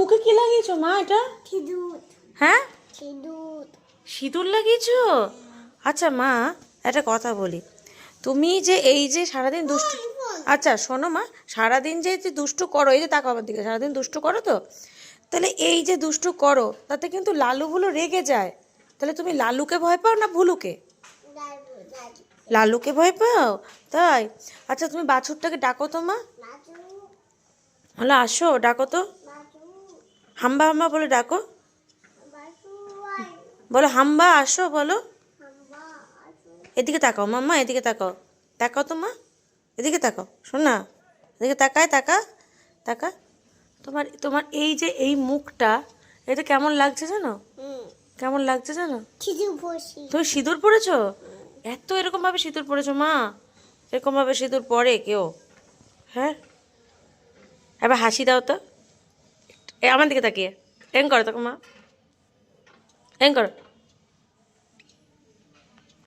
মুখে কি লাগিয়েছো মা এটা? হ্যাঁ, সিঁদুর লাগিয়েছো? আচ্ছা মা, একটা কথা বলি, তুমি যে এই যে সারাদিন দুষ্টু, আচ্ছা শোনো মা, সারাদিন যে দুষ্টু করো, এই যে তাকাও আমার দিকে, সারাদিন দুষ্টু করো তো, তাহলে এই যে দুষ্টু করো তাতে কিন্তু লালুগুলো রেগে যায়, তাহলে তুমি লালুকে ভয় পাও না ভুলুকে? লালুকে ভয় পাও, তাই? আচ্ছা তুমি বাছুরটাকে ডাকো তো মা, হলো আসো, ডাকো তো, হাম্বা হাম্বা বলে ডাকো, বলো হাম্বা আসো বলো। এদিকে তাকাও মাম্মা, এদিকে তাকাও, তাকাও তো মা, এদিকে তাকাও, শোন না, এদিকে তাকায়, তাকা, তাকা। তোমার তোমার এই যে এই মুখটা, এটা কেমন লাগছে জানো? কেমন লাগছে জানো? তুমি সিঁদুর পরেছো? এত এরকম ভাবে সিঁদুর পরেছো মা? এরকম ভাবে সিঁদুর পরে কেউ? হ্যাঁ, এবার হাসি দাও তো, আমার দিকে তাকিয়ে, এং করো তো মা, এং করো।